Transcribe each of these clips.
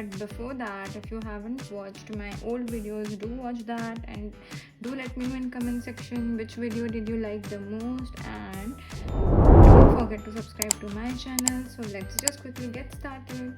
But before that, if you haven't watched my old videos, do watch that and do let me know in comment section which video did you like the most, and don't forget to subscribe to my channel. So let's just quickly get started.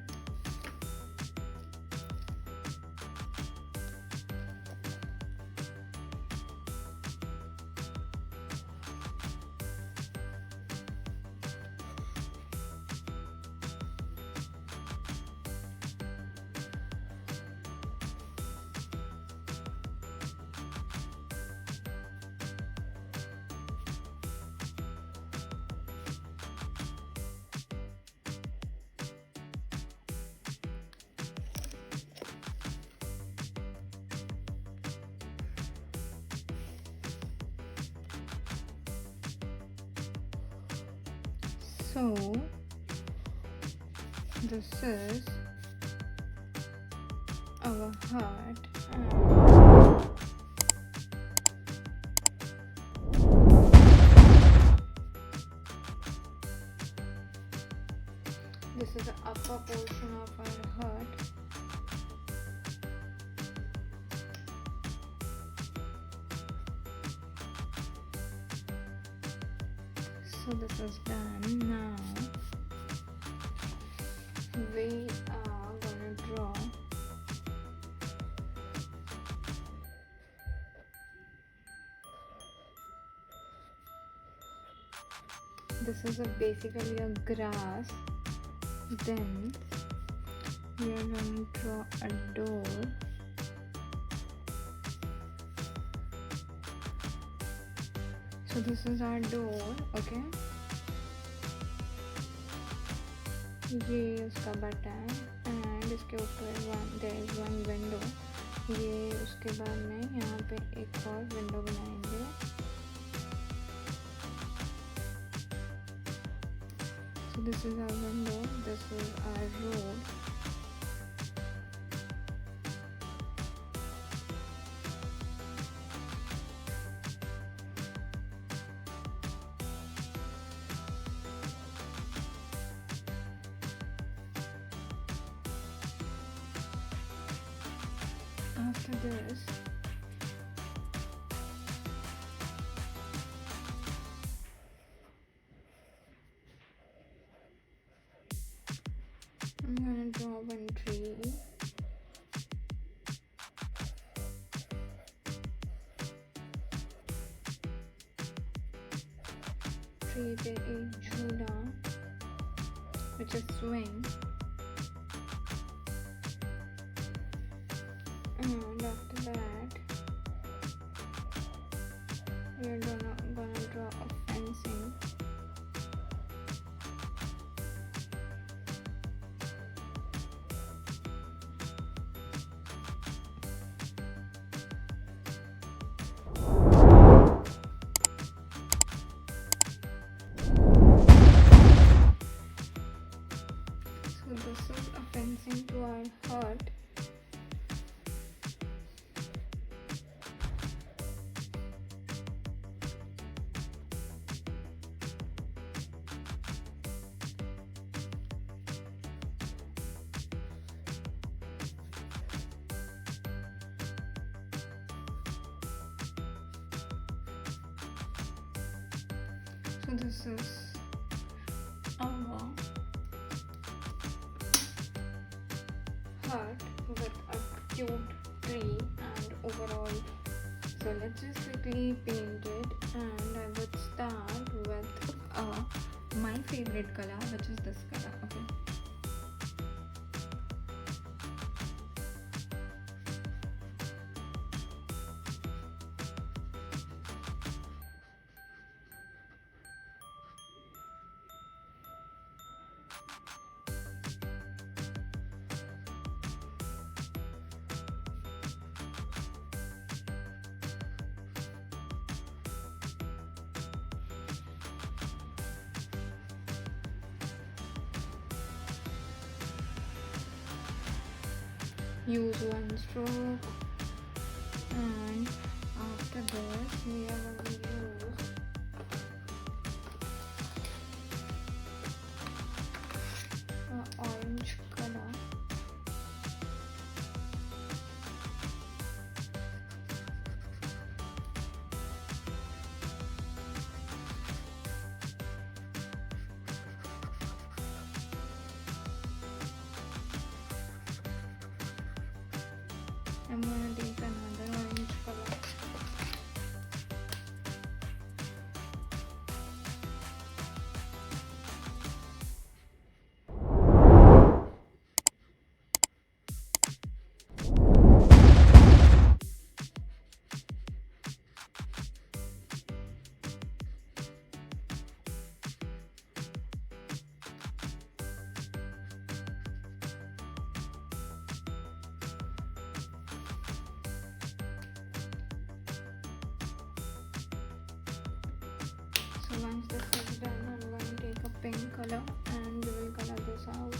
So this is our heart, and this is the upper portion of our heart. So this is done. Now we are gonna draw this is basically a grass. Then we are going to draw a door. So this is our door, okay. ये उसका button and इसके ऊपर there is one window. ये उसके बाद में यहाँ पे एक और विंडो बनाएंगे. So this is our window, this is our road. After this, I'm gonna draw one tree. Tree पे एक झूला, which is swing. And after that, we are gonna draw a fencing. So this is a fencing to our heart. So this is our heart with a cute tree and overall. So let's just quickly paint it, and I would start with my favorite color, which is this color, okay. use one stroke, and after this we are going to use orange color. I'm gonna take another orange color. So once this is done, I'm going to take a pink color and we will color this out.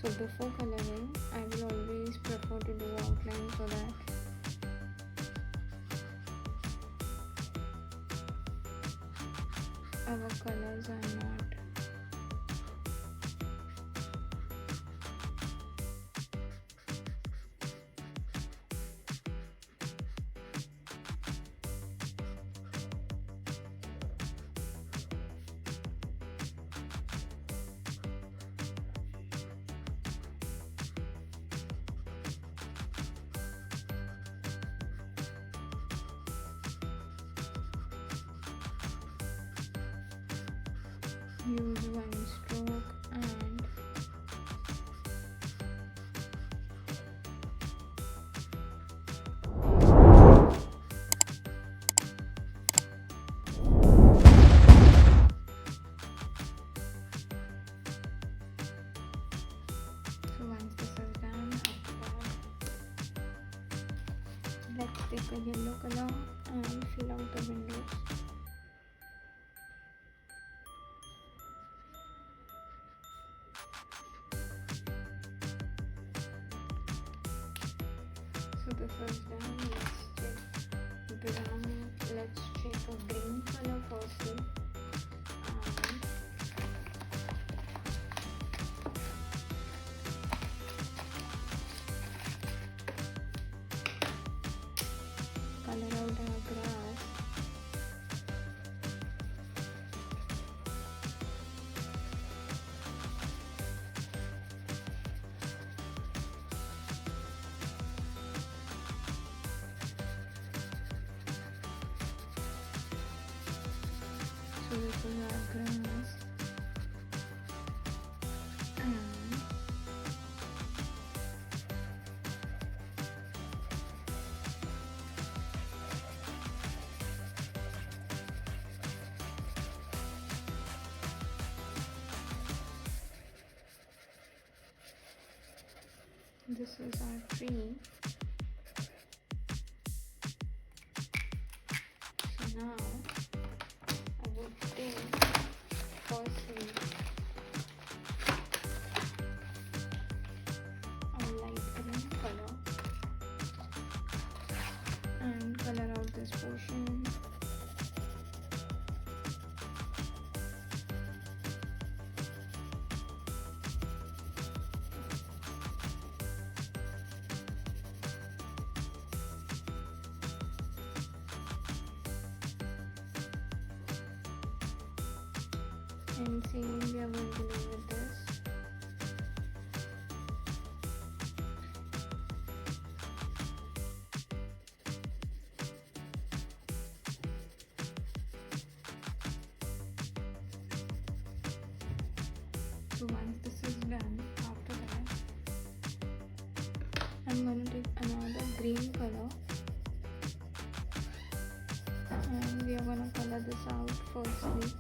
So before coloring, I will always prefer to do outline so that our colors are not use one stroke and so once this is done, let's take a yellow color and fill out the windows. So this is done. Let's take brown. Let's take a green color firstly. Color out our grass. So this is our grass. This is our tree. So now I would take firstly a light green color and color out this portion. And same we are going to do with this. So once this is done, after that I'm going to take another green color and we are going to color this out firstly.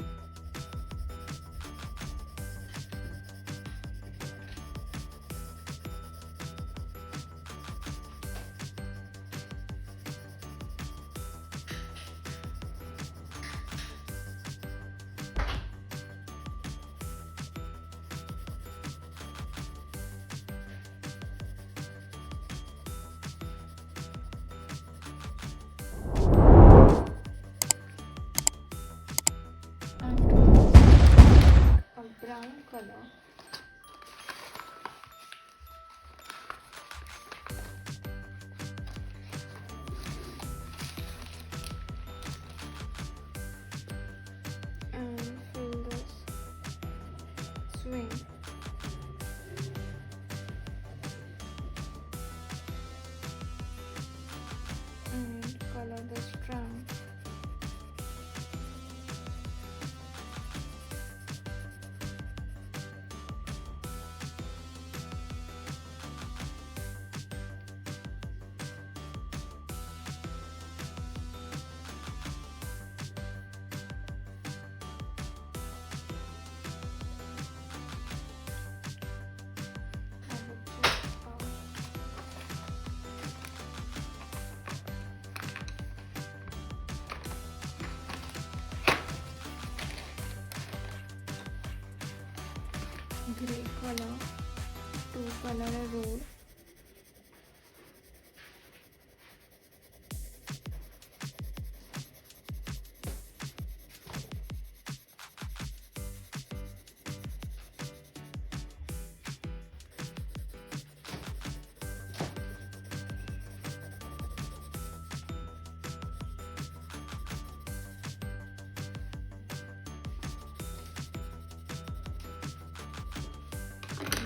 Brown color and fill this swing. gray color to color a road.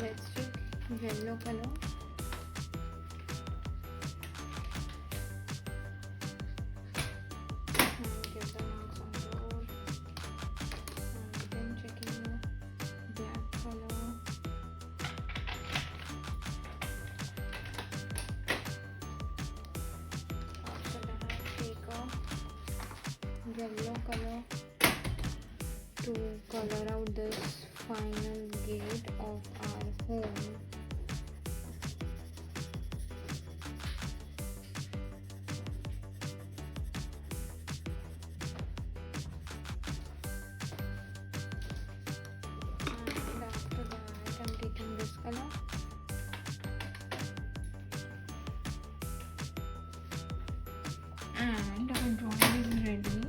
Let's take yellow color and give the marks on the road. And then checking the black color. After that, take a yellow color to color out this final gate of our home. And after that, I'm taking this color. And our drawing is ready.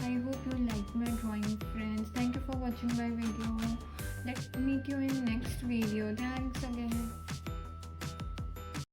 I hope you like my drawing, friends. Thank you for watching my video. Let's meet you in next video. Thanks again.